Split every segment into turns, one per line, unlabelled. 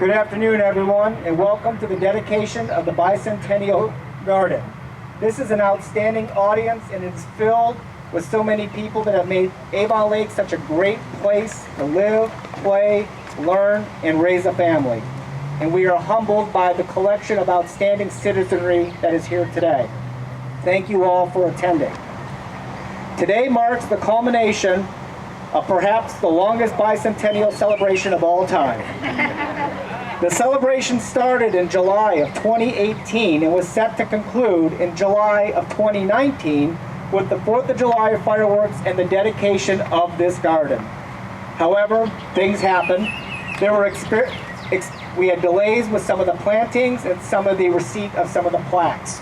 Good afternoon, everyone, and welcome to the dedication of the Bicentennial Garden. This is an outstanding audience, and it's filled with so many people that have made Avon Lake such a great place to live, play, learn, and raise a family. And we are humbled by the collection of outstanding citizenry that is here today. Thank you all for attending. Today marks the culmination of perhaps the longest bicentennial celebration of all time. The celebration started in July of 2018 and was set to conclude in July of 2019 with the 4th of July fireworks and the dedication of this garden. However, things happened. We had delays with some of the plantings and some of the receipt of some of the plaques.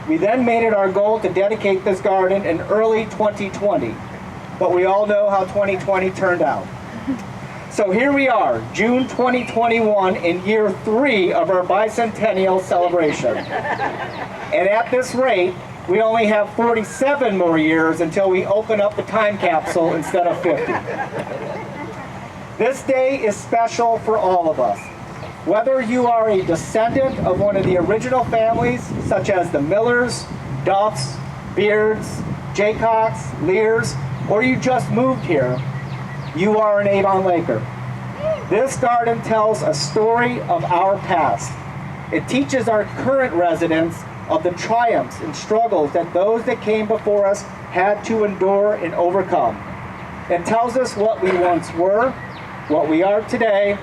We then made it our goal to dedicate this garden in early 2020, but we all know how 2020 turned out. So here we are, June 2021, in year 3 of our bicentennial celebration. And at this rate, we only have 47 more years until we open up the time capsule instead of 50. This day is special for all of us. Whether you are a descendant of one of the original families, such as the Millers, Duffs, Beards, Jaycocks, Lears, or you just moved here, you are an Avon Laker. This garden tells a story of our past. It teaches our current residents of the triumphs and struggles that those that came before us had to endure and overcome. It tells us what we once were, what we are today,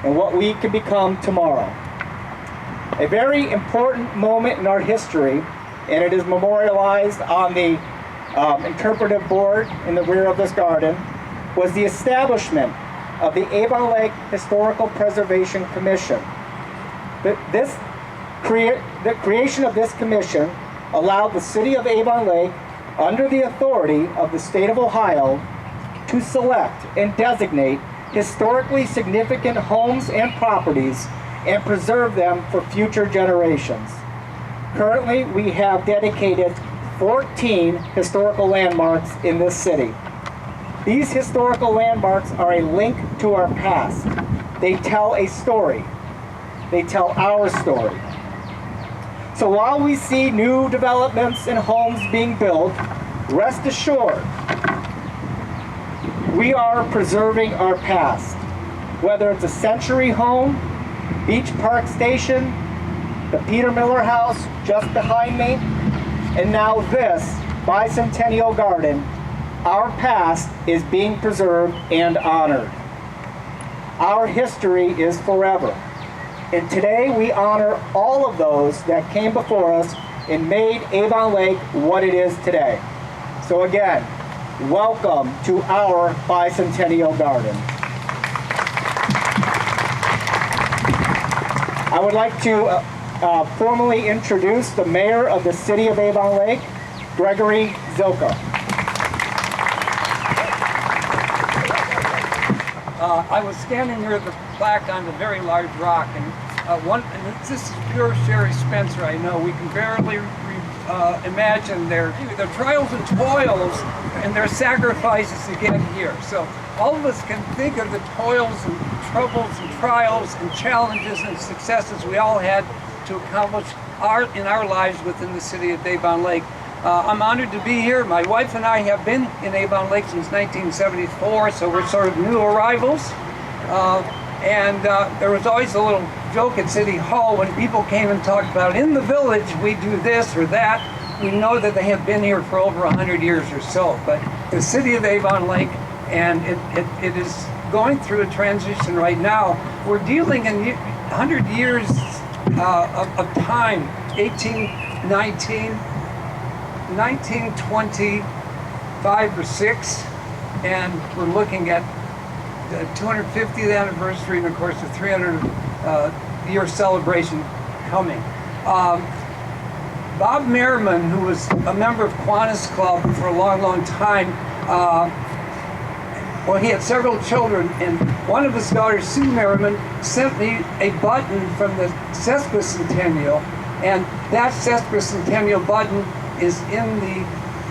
and what we can become tomorrow. A very important moment in our history, and it is memorialized on the interpretive board in the rear of this garden, was the establishment of the Avon Lake Historical Preservation Commission. The creation of this commission allowed the city of Avon Lake, under the authority of the state of Ohio, to select and designate historically significant homes and properties and preserve them for future generations. Currently, we have dedicated 14 historical landmarks in this city. These historical landmarks are a link to our past. They tell a story. They tell our story. So while we see new developments and homes being built, rest assured, we are preserving our past. Whether it's a Century home, Beach Park Station, the Peter Miller House just behind me, and now this Bicentennial Garden, our past is being preserved and honored. Our history is forever. And today we honor all of those that came before us and made Avon Lake what it is today. So again, welcome to our Bicentennial Garden. I would like to formally introduce the mayor of the city of Avon Lake, Gregory Dilko.
I was standing near the plaque on the very large rock, and this is pure Sherry Spencer. I know we can barely imagine their trials and toils and their sacrifices to get here. So all of us can think of the toils and troubles and trials and challenges and successes we all had to accomplish in our lives within the city of Avon Lake. I'm honored to be here. My wife and I have been in Avon Lake since 1974, so we're sort of new arrivals. There was always a little joke at City Hall when people came and talked about, in the village we do this or that. We know that they have been here for over 100 years or so, but the city of Avon Lake, and it is going through a transition right now. We're dealing in 100 years of time, 1819, 1925 or 6, and we're looking at the 250th anniversary and of course the 300-year celebration coming. Bob Merriman, who was a member of Kiwanis Club for a long time, well, he had several children, and one of his daughters, Sue Merriman, sent me a button from the sesquicentennial, and that sesquicentennial button is in the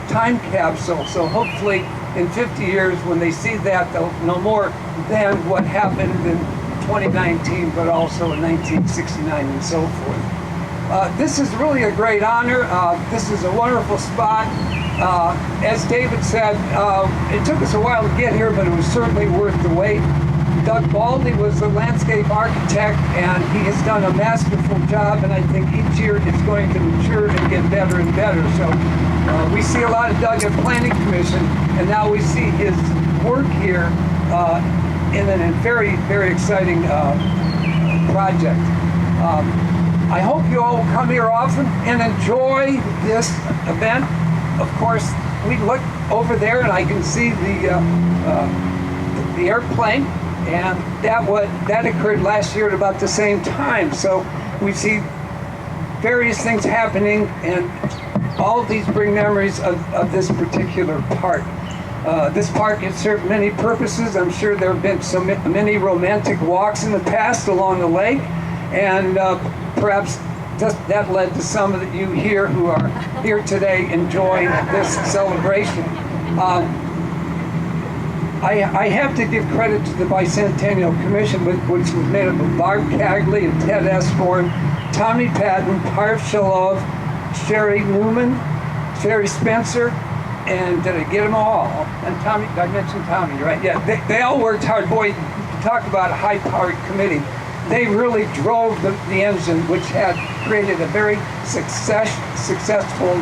time capsule. So hopefully in 50 years when they see that, they'll know more than what happened in 2019, but also in 1969 and so forth. This is really a great honor. This is a wonderful spot. As David said, it took us a while to get here, but it was certainly worth the wait. Doug Baldy was the landscape architect, and he has done a masterful job, and I think each year it's going to mature and get better and better. So we see a lot of Doug at Planning Commission, and now we see his work here in a very, very exciting project. I hope you all will come here often and enjoy this event. Of course, we look over there and I can see the airplane, and that occurred last year at about the same time. So we see various things happening, and all of these bring memories of this particular park. This park has served many purposes. I'm sure there have been so many romantic walks in the past along the lake, and perhaps that led to some of you here who are here today enjoying this celebration. I have to give credit to the Bicentennial Commission, which was made up of Barb Cagley and Ted Esborn, Tommy Patton, Parv Shalov, Sherry Newman, Sherry Spencer, and did I get them all? And Tommy, I mentioned Tommy, right? Yeah, they all worked hard. Boy, talk about a high-powered committee. They really drove the engine, which had created a very successful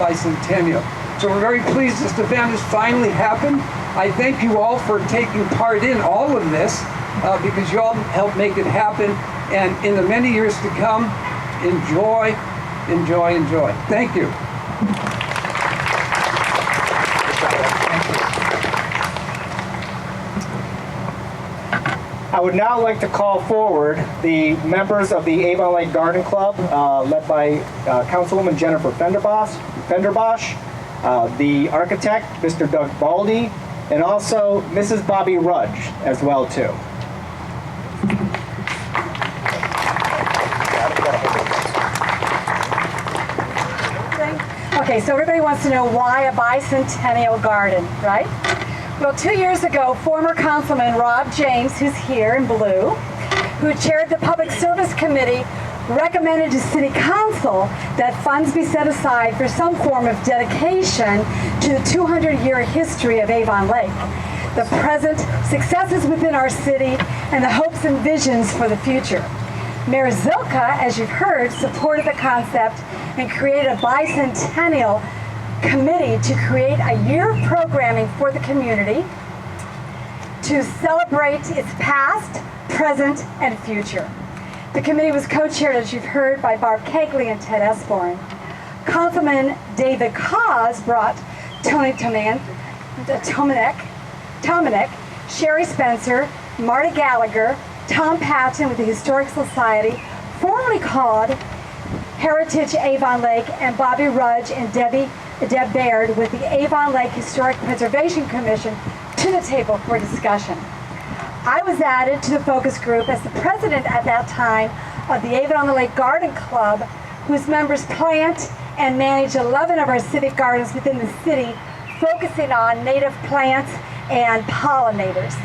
bicentennial. So we're very pleased this event has finally happened. I thank you all for taking part in all of this, because you all helped make it happen. And in the many years to come, enjoy, enjoy, enjoy. Thank you.
I would now like to call forward the members of the Avon Lake Garden Club, led by Councilwoman Jennifer Fenderbosch, the architect, Mr. Doug Baldy, and also Mrs. Bobby Rudge as well, too.
Okay, so everybody wants to know why a bicentennial garden, right? Well, 2 years ago, former Councilman Rob James, who's here in blue, who chaired the Public Service Committee, recommended to City Council that funds be set aside for some form of dedication to the 200-year history of Avon Lake, the present successes within our city, and the hopes and visions for the future. Mayor Zilka, as you've heard, supported the concept and created a bicentennial committee to create a year of programming for the community to celebrate its past, present, and future. The committee was co-chaired, as you've heard, by Barb Cagley and Ted Esborn. Councilman David Cause brought Tony Tomanek, Sherry Spencer, Marty Gallagher, Tom Patton with the Historic Society, formerly called Heritage Avon Lake, and Bobby Rudge and Deb Baird with the Avon Lake Historic Preservation Commission to the table for discussion. I was added to the focus group as the president at that time of the Avon on the Lake Garden Club, whose members plant and manage 11 of our civic gardens within the city, focusing on native plants and pollinators.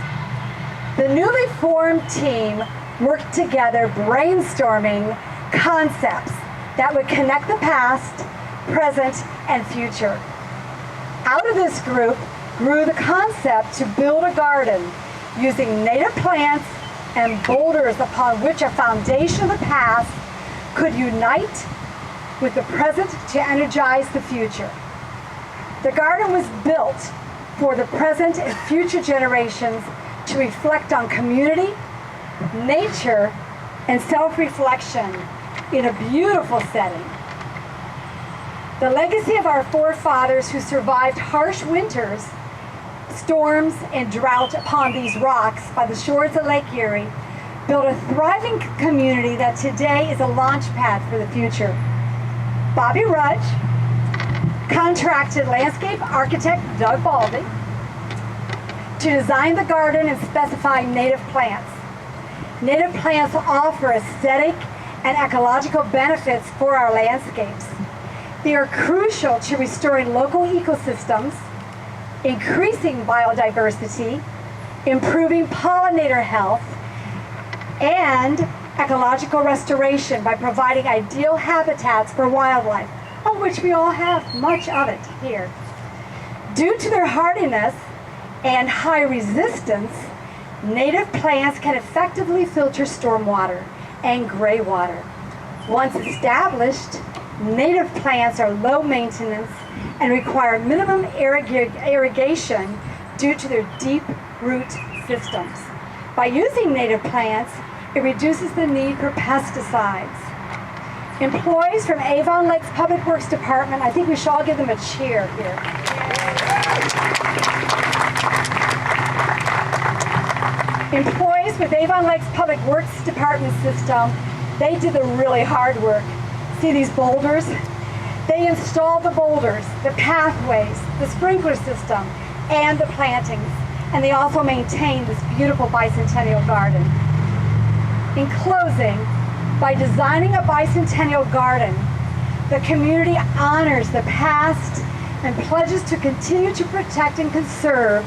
The newly formed team worked together brainstorming concepts that would connect the past, present, and future. Out of this group grew the concept to build a garden using native plants and boulders upon which a foundation of the past could unite with the present to energize the future. The garden was built for the present and future generations to reflect on community, nature, and self-reflection in a beautiful setting. The legacy of our forefathers who survived harsh winters, storms, and drought upon these rocks by the shores of Lake Erie built a thriving community that today is a launch pad for the future. Bobby Rudge contracted landscape architect Doug Baldy to design the garden and specify native plants. Native plants offer aesthetic and ecological benefits for our landscapes. They are crucial to restoring local ecosystems, increasing biodiversity, improving pollinator health, and ecological restoration by providing ideal habitats for wildlife, of which we all have much of it here. Due to their hardiness and high resistance, native plants can effectively filter stormwater and gray water. Once established, native plants are low maintenance and require minimum irrigation due to their deep root systems. By using native plants, it reduces the need for pesticides. Employees from Avon Lake's Public Works Department, I think we should all give them a cheer here. Employees with Avon Lake's Public Works Department system, they did the really hard work. See these boulders? They installed the boulders, the pathways, the sprinkler system, and the plantings. And they also maintained this beautiful Bicentennial Garden. In closing, by designing a Bicentennial Garden, the community honors the past and pledges to continue to protect and conserve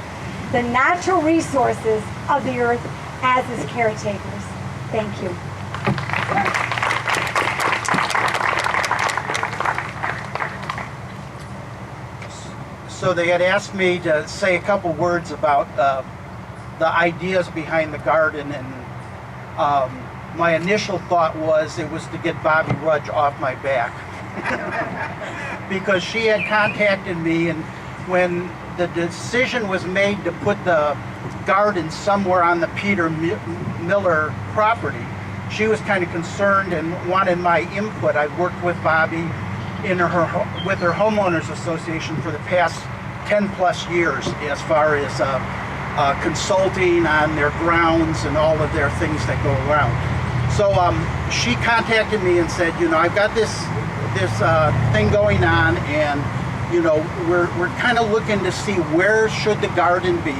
the natural resources of the earth as its caretakers. Thank you.
So they had asked me to say a couple words about the ideas behind the garden, and my initial thought was it was to get Bobby Rudge off my back. Because she had contacted me, and when the decision was made to put the garden somewhere on the Peter Miller property, she was kind of concerned and wanted my input. I've worked with Bobby with her homeowners association for the past 10 plus years as far as consulting on their grounds and all of their things that go around. So she contacted me and said, you know, I've got this thing going on, and you know, we're kind of looking to see where should the garden be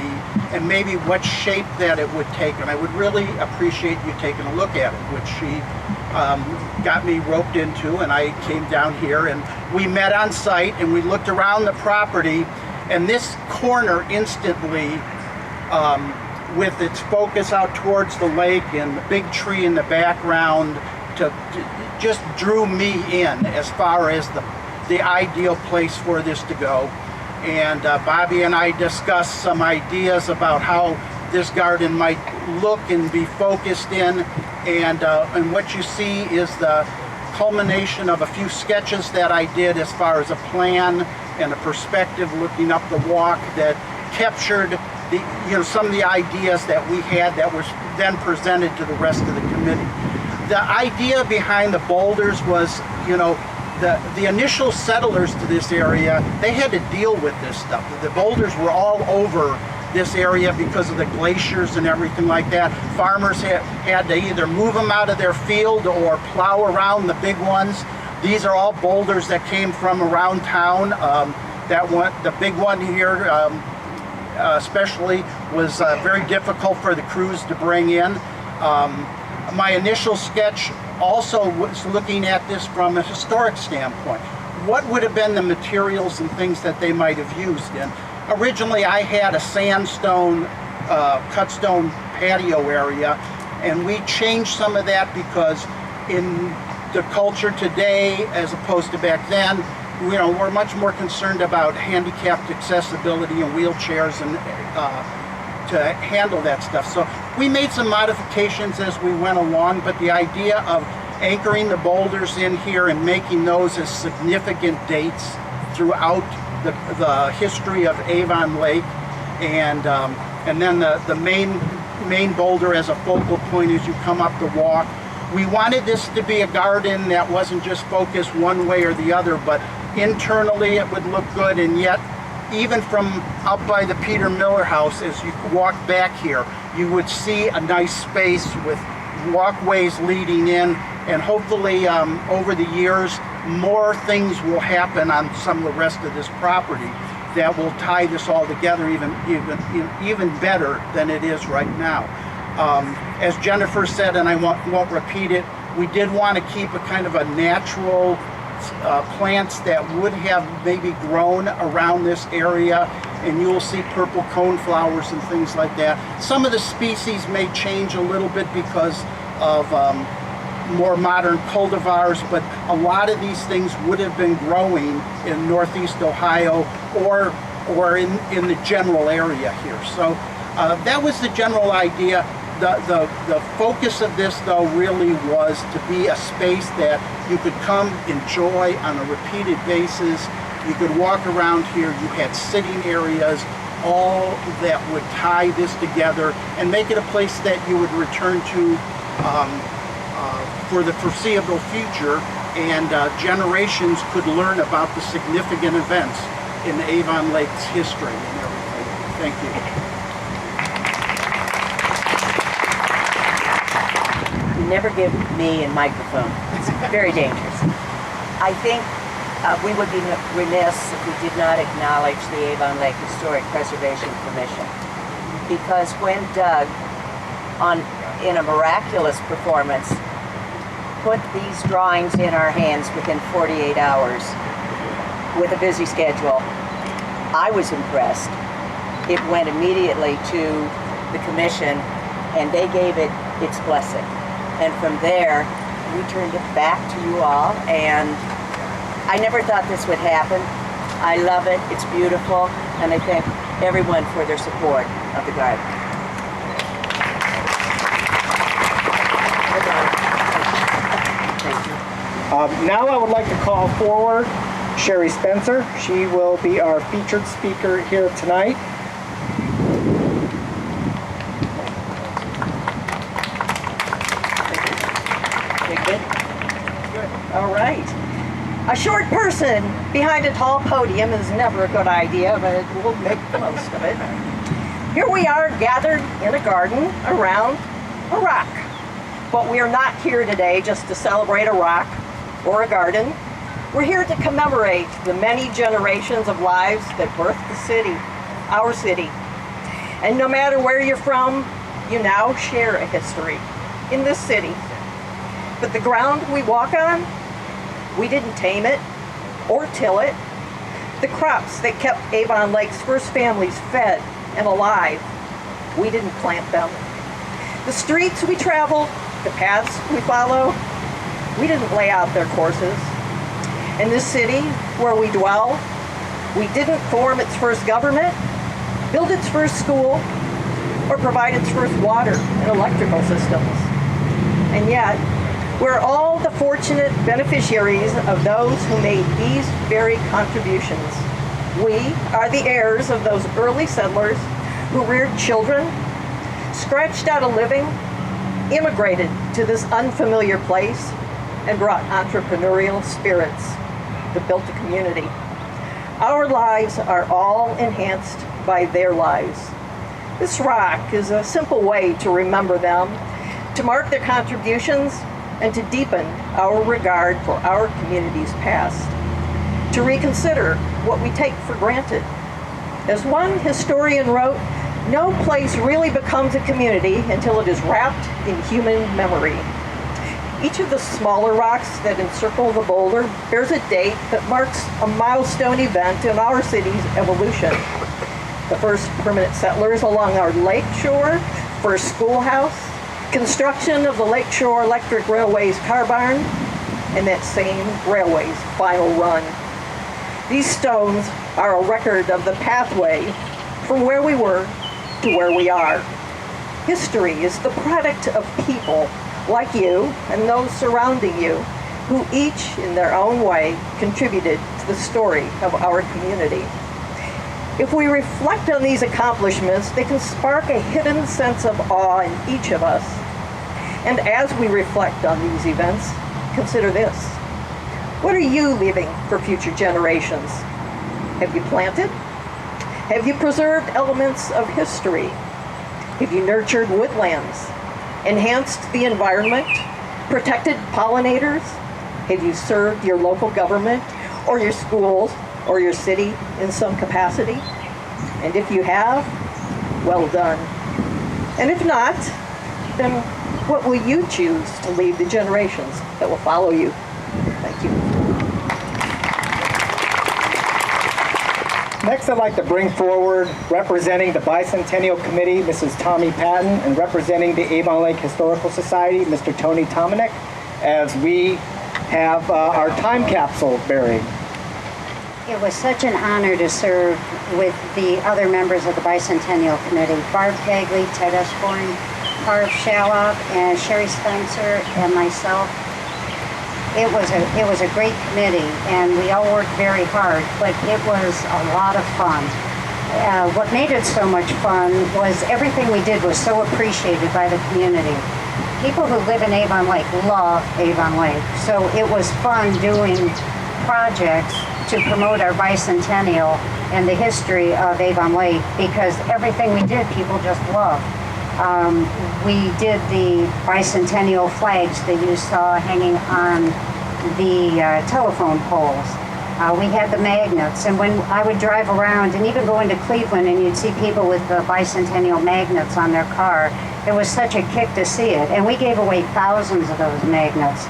and maybe what shape that it would take, and I would really appreciate you taking a look at it, which she got me roped into, and I came down here and we met on site and we looked around the property, and this corner instantly, with its focus out towards the lake and the big tree in the background, just drew me in as far as the ideal place for this to go. And Bobby and I discussed some ideas about how this garden might look and be focused in, and what you see is the culmination of a few sketches that I did as far as a plan and a perspective looking up the walk that captured some of the ideas that we had that was then presented to the rest of the committee. The idea behind the boulders was, you know, the initial settlers to this area, they had to deal with this stuff. The boulders were all over this area because of the glaciers and everything like that. Farmers had to either move them out of their field or plow around the big ones. These are all boulders that came from around town. The big one here especially was very difficult for the crews to bring in. My initial sketch also was looking at this from a historic standpoint. What would have been the materials and things that they might have used? And originally I had a sandstone, cut stone patio area, and we changed some of that because in the culture today, as opposed to back then, you know, we're much more concerned about handicapped accessibility and wheelchairs and to handle that stuff. So we made some modifications as we went along, but the idea of anchoring the boulders in here and making those as significant dates throughout the history of Avon Lake, and then the main boulder as a focal point as you come up the walk. We wanted this to be a garden that wasn't just focused one way or the other, but internally it would look good, and yet even from up by the Peter Miller house, as you walk back here, you would see a nice space with walkways leading in, and hopefully over the years more things will happen on some of the rest of this property that will tie this all together even better than it is right now. As Jennifer said, and I won't repeat it, we did want to keep a kind of a natural plants that would have maybe grown around this area, and you will see purple coneflowers and things like that. Some of the species may change a little bit because of more modern cultivars, but a lot of these things would have been growing in Northeast Ohio or in the general area here. So that was the general idea. The focus of this, though, really was to be a space that you could come enjoy on a repeated basis. You could walk around here. You had sitting areas, all that would tie this together and make it a place that you would return to for the foreseeable future, and generations could learn about the significant events in Avon Lake's history and everything. Thank you.
Never give me a microphone. It's very dangerous. I think we would be remiss if we did not acknowledge the Avon Lake Historic Preservation Commission, because when Doug, in a miraculous performance, put these drawings in our hands within 48 hours with a busy schedule, I was impressed. It went immediately to the commission and they gave it its blessing. And from there, we turned it back to you all, and I never thought this would happen. I love it, it's beautiful, and I thank everyone for their support of the garden.
Now I would like to call forward Sherry Spencer. She will be our featured speaker here tonight.
All right. A short person behind a tall podium is never a good idea, but we'll make the most of it. Here we are gathered in a garden around a rock. But we are not here today just to celebrate a rock or a garden. We're here to commemorate the many generations of lives that birthed the city, our city. And no matter where you're from, you now share a history in this city. But the ground we walk on, we didn't tame it or till it. The crops that kept Avon Lake's first families fed and alive, we didn't plant them. The streets we travel, the paths we follow, we didn't lay out their courses. In this city where we dwell, we didn't form its first government, build its first school, or provide its first water and electrical systems. And yet, we're all the fortunate beneficiaries of those who made these very contributions. We are the heirs of those early settlers who reared children, scratched out a living, immigrated to this unfamiliar place, and brought entrepreneurial spirits that built a community. Our lives are all enhanced by their lives. This rock is a simple way to remember them, to mark their contributions, and to deepen our regard for our community's past, to reconsider what we take for granted. As one historian wrote, no place really becomes a community until it is wrapped in human memory. Each of the smaller rocks that encircle the boulder bears a date that marks a milestone event in our city's evolution. The first permanent settlers along our lake shore, first schoolhouse, construction of the Lakeshore Electric Railway's car barn, and that same railway's final run. These stones are a record of the pathway from where we were to where we are. History is the product of people like you and those surrounding you, who each in their own way contributed to the story of our community. If we reflect on these accomplishments, they can spark a hidden sense of awe in each of us. And as we reflect on these events, consider this. What are you leaving for future generations? Have you planted? Have you preserved elements of history? Have you nurtured woodlands, enhanced the environment, protected pollinators? Have you served your local government or your schools or your city in some capacity? And if you have, well done. And if not, then what will you choose to leave the generations that will follow you? Thank you.
Next, I'd like to bring forward, representing the Bicentennial Committee, Mrs. Tommy Patton, and representing the Avon Lake Historical Society, Mr. Tony Tominick, as we have our time capsule buried.
It was such an honor to serve with the other members of the Bicentennial Committee, Barb Cagley, Ted Esborn, Harv Shalop, and Sherry Spencer, and myself. It was a great committee, and we all worked very hard, but it was a lot of fun. What made it so much fun was everything we did was so appreciated by the community. People who live in Avon Lake love Avon Lake, so it was fun doing projects to promote our bicentennial and the history of Avon Lake, because everything we did, people just loved. We did the bicentennial flags that you saw hanging on the telephone poles. We had the magnets, and when I would drive around and even go into Cleveland and you'd see people with the bicentennial magnets on their car, it was such a kick to see it. And we gave away thousands of those magnets.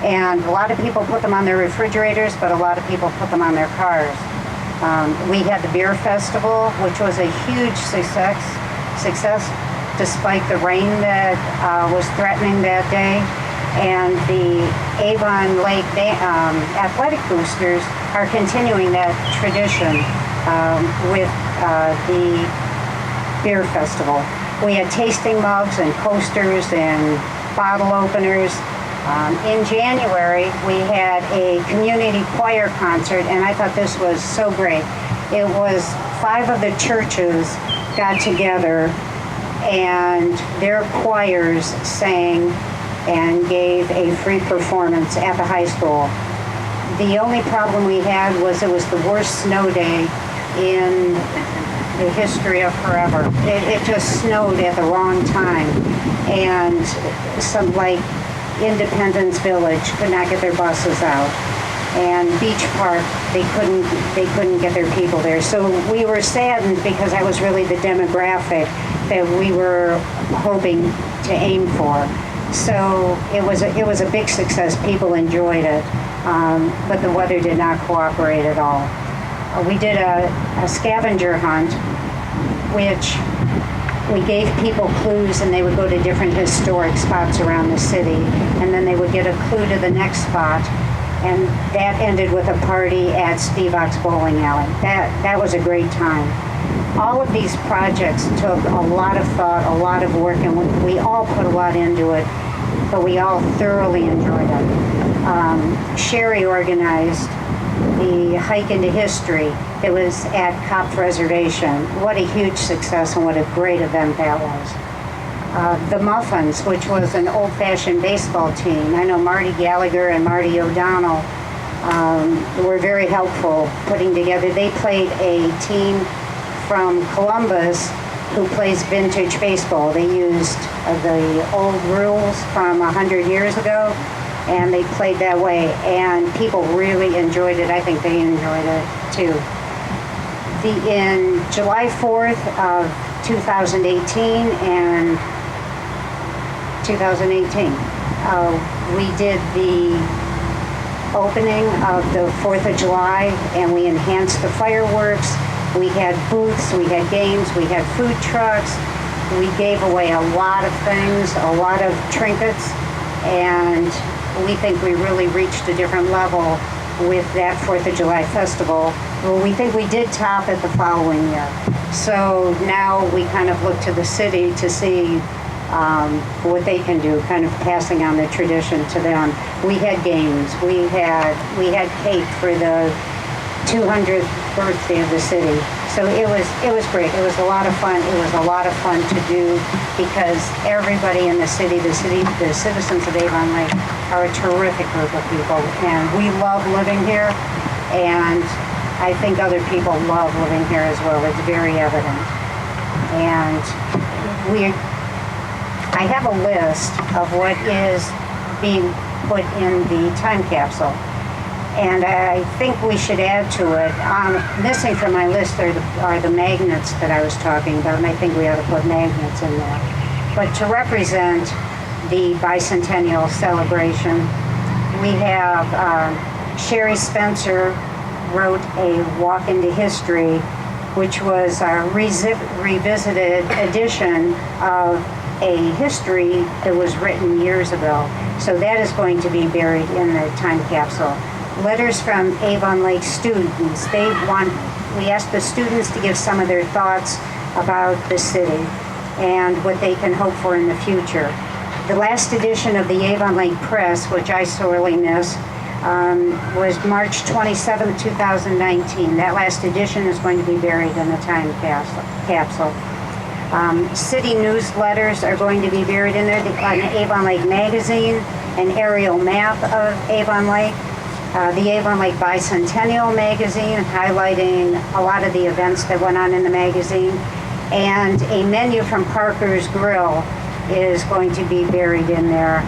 And a lot of people put them on their refrigerators, but a lot of people put them on their cars. We had the beer festival, which was a huge success despite the rain that was threatening that day. And the Avon Lake athletic boosters are continuing that tradition with the beer festival. We had tasting mugs and coasters and bottle openers. In January, we had a community choir concert, and I thought this was so great. It was 5 of the churches got together, and their choirs sang and gave a free performance at the high school. The only problem we had was it was the worst snow day in the history of forever. It just snowed at the wrong time, and some like Independence Village could not get their buses out, and Beach Park they couldn't get their people there. So we were saddened because that was really the demographic that we were hoping to aim for. So it was a big success. People enjoyed it, but the weather did not cooperate at all. We did a scavenger hunt, which we gave people clues, and they would go to different historic spots around the city, and then they would get a clue to the next spot, and that ended with a party at Spivak's Bowling Alley. That was a great time. All of these projects took a lot of thought, a lot of work, and we all put a lot into it, but we all thoroughly enjoyed it. Sherry organized the hike into history. It was at Kopf Reservation. What a huge success and what a great event that was. The Muffins, which was an old-fashioned baseball team. I know Marty Gallagher and Marty O'Donnell were very helpful putting together. They played a team from Columbus who plays vintage baseball. They used the old rules from 100 years ago, and they played that way, and people really enjoyed it. I think they enjoyed it too. In July 4th of 2018 and 2018, we did the opening of the 4th of July, and we enhanced the fireworks. We had booths, we had games, we had food trucks. We gave away a lot of things, a lot of trinkets, and we think we really reached a different level with that 4th of July festival. Well, we think we did top it the following year. So now we kind of look to the city to see what they can do, kind of passing on the tradition to them. We had games, we had cake for the 200th birthday of the city. So it was great. It was a lot of fun. It was a lot of fun to do because everybody in the citizens of Avon Lake are a terrific group of people, and we love living here, and I think other people love living here as well. It's very evident. And I have a list of what is being put in the time capsule. And I think we should add to it. Missing from my list are the magnets that I was talking about, and I think we ought to put magnets in there. But to represent the bicentennial celebration, we have Sherry Spencer wrote a walk into history, which was a revisited edition of a history that was written years ago. So that is going to be buried in the time capsule. Letters from Avon Lake students. We asked the students to give some of their thoughts about the city and what they can hope for in the future. The last edition of the Avon Lake Press, which I sorely miss, was March 27, 2019. That last edition is going to be buried in the time capsule. City newsletters are going to be buried in there. An Avon Lake magazine, an aerial map of Avon Lake, the Avon Lake Bicentennial magazine highlighting a lot of the events that went on in the magazine, and a menu from Parker's Grill is going to be buried in there.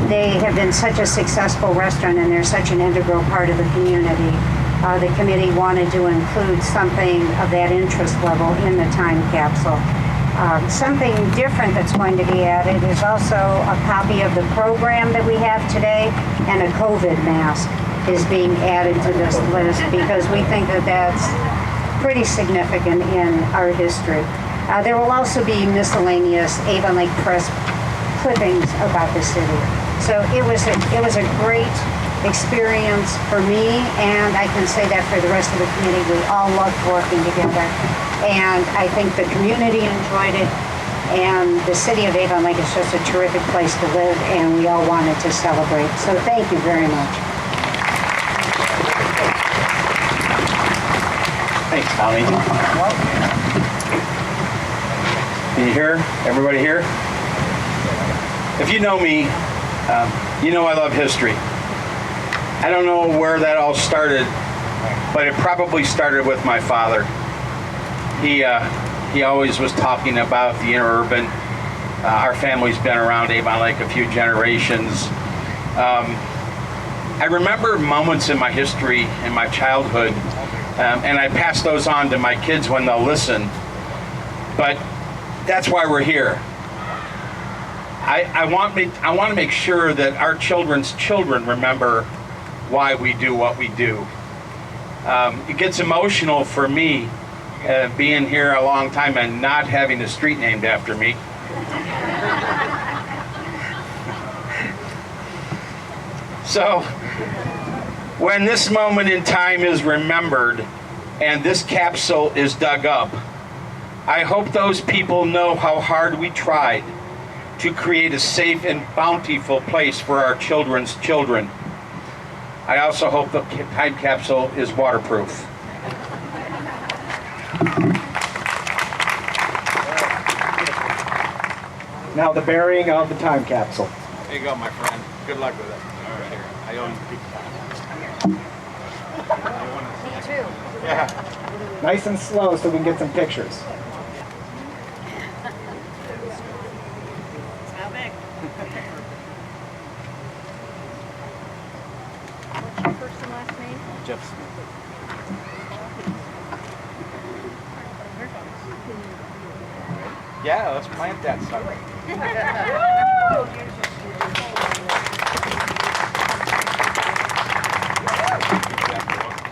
They have been such a successful restaurant and they're such an integral part of the community. The committee wanted to include something of that interest level in the time capsule. Something different that's going to be added is also a copy of the program that we have today, and a COVID mask is being added to this list because we think that that's pretty significant in our history. There will also be miscellaneous Avon Lake Press clippings about the city. So it was a great experience for me, and I can say that for the rest of the committee. We all loved working together, and I think the community enjoyed it, and the city of Avon Lake is just a terrific place to live, and we all wanted to celebrate. So thank you very much.
Thanks, Tommy. Can you hear? Everybody here? If you know me, you know I love history. I don't know where that all started, but it probably started with my father. He always was talking about the interurban. Our family's been around Avon Lake a few generations. I remember moments in my history in my childhood, and I pass those on to my kids when they'll listen. But that's why we're here. I want to make sure that our children's children remember why we do what we do. It gets emotional for me being here a long time and not having a street named after me. So when this moment in time is remembered and this capsule is dug up, I hope those people know how hard we tried to create a safe and bountiful place for our children's children. I also hope the time capsule is waterproof.
Now the burying of the time capsule.
There you go, my friend. Good luck with it. All right, here. I own you.
Me too.
Yeah.
Nice and slow so we can get some pictures.
Yeah, let's plant that sucker.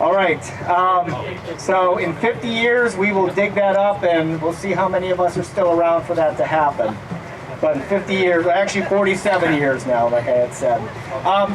All right, so in 50 years we will dig that up and we'll see how many of us are still around for that to happen. But in 50 years, actually 47 years now, like I had said.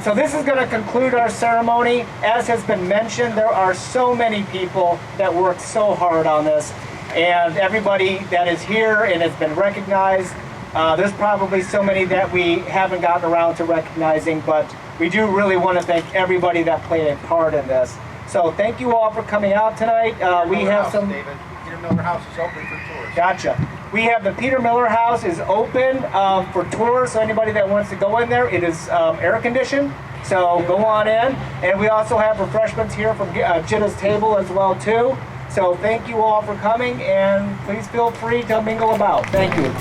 So this is going to conclude our ceremony. As has been mentioned, there are so many people that worked so hard on this. And everybody that is here and has been recognized, there's probably so many that we haven't gotten around to recognizing, but we do really want to thank everybody that played a part in this. So thank you all for coming out tonight. We have some...
David, Peter Miller House is open for tours.
Gotcha. We have the Peter Miller House is open for tours, so anybody that wants to go in there, it is air conditioned, so go on in. And we also have refreshments here from Jitta's table as well too. So thank you all for coming, and please feel free to mingle about. Thank you.